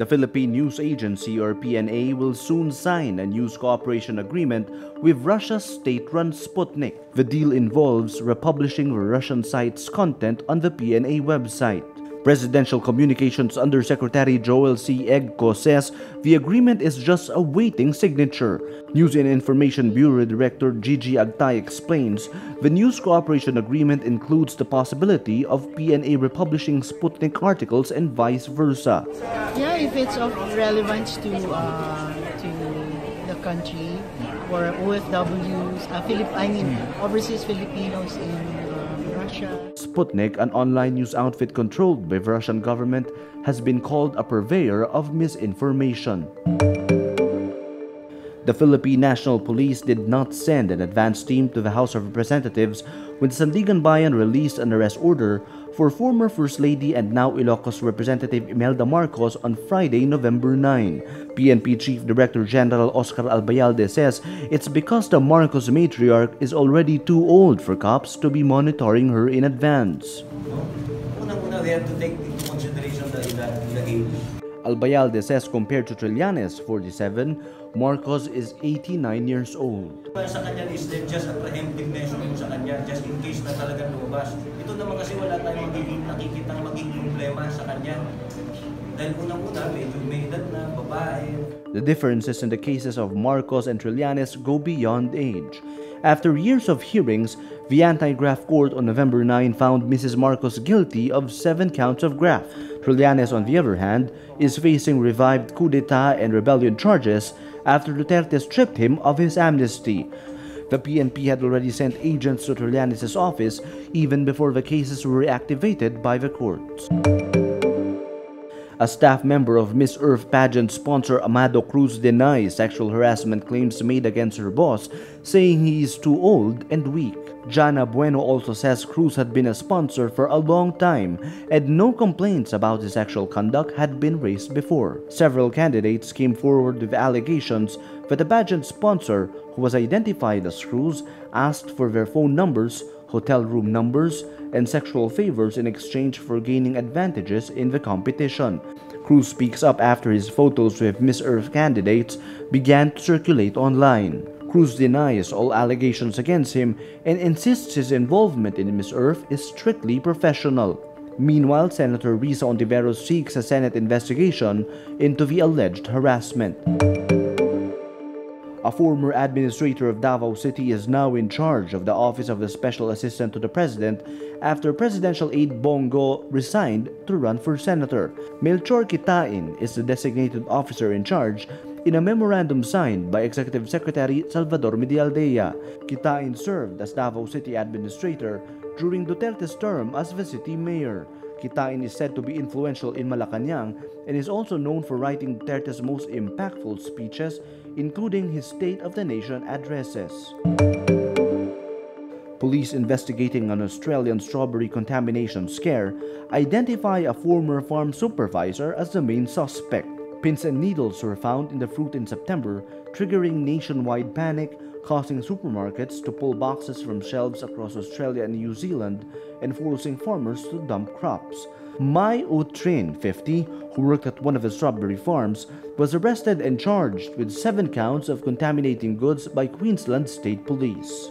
The Philippine News Agency or PNA will soon sign a news cooperation agreement with Russia's state-run Sputnik. The deal involves republishing Russian sites' content on the PNA website. Presidential Communications Undersecretary Joel C. Egco says the agreement is just awaiting signature. News and Information Bureau Director Gigi Agtay explains the news cooperation agreement includes the possibility of PNA republishing Sputnik articles and vice versa. Yeah, if it's of relevance to the country or OFWs, overseas Filipinos in Russia. Sputnik, an online news outfit controlled by the Russian government, has been called a purveyor of misinformation. The Philippine National Police did not send an advance team to the House of Representatives when Sandiganbayan released an arrest order for former First Lady and now Ilocos Representative Imelda Marcos on Friday, November 9. PNP Chief Director General Oscar Albayalde says it's because the Marcos matriarch is already too old for cops to be monitoring her in advance. Unang-una, we have to take into consideration the age. Albayalde says compared to Trillanes, 47, Marcos is 89 years old. Sa kanya is just a preemptive measure sa kanya, just in case na talagang lumabas. Ito naman kasi wala tayong nakikita maging problema sa kanya. Dahil unang-una, medyo may edad na, babae. The differences in the cases of Marcos and Trillanes go beyond age. After years of hearings, the anti-graft court on November 9 found Mrs. Marcos guilty of 7 counts of graft. Trillanes, on the other hand, is facing revived coup d'etat and rebellion charges after Duterte stripped him of his amnesty. The PNP had already sent agents to Trillanes' office even before the cases were reactivated by the courts. A staff member of Miss Earth pageant sponsor Amado Cruz denies sexual harassment claims made against her boss, saying he is too old and weak. Jana Bueno also says Cruz had been a sponsor for a long time and no complaints about his sexual conduct had been raised before. Several candidates came forward with allegations that the pageant sponsor, who was identified as Cruz, asked for their phone numbers, hotel room numbers, and sexual favors in exchange for gaining advantages in the competition. Cruz speaks up after his photos with Miss Earth candidates began to circulate online. Cruz denies all allegations against him and insists his involvement in Miss Earth is strictly professional. Meanwhile, Senator Risa Ontiveros seeks a Senate investigation into the alleged harassment. A former administrator of Davao City is now in charge of the Office of the Special Assistant to the President after presidential aide Bong Go resigned to run for senator. Melchor Kitain is the designated officer in charge in a memorandum signed by Executive Secretary Salvador Medialdea. Kitain served as Davao City administrator during Duterte's term as the city mayor. Kitain is said to be influential in Malacanang and is also known for writing Duterte's most impactful speeches, including his State of the Nation addresses. Police investigating an Australian strawberry contamination scare identify a former farm supervisor as the main suspect. Pins and needles were found in the fruit in September, triggering nationwide panic, causing supermarkets to pull boxes from shelves across Australia and New Zealand and forcing farmers to dump crops. Mai Utrin, 50, who worked at one of the strawberry farms, was arrested and charged with 7 counts of contaminating goods by Queensland State Police.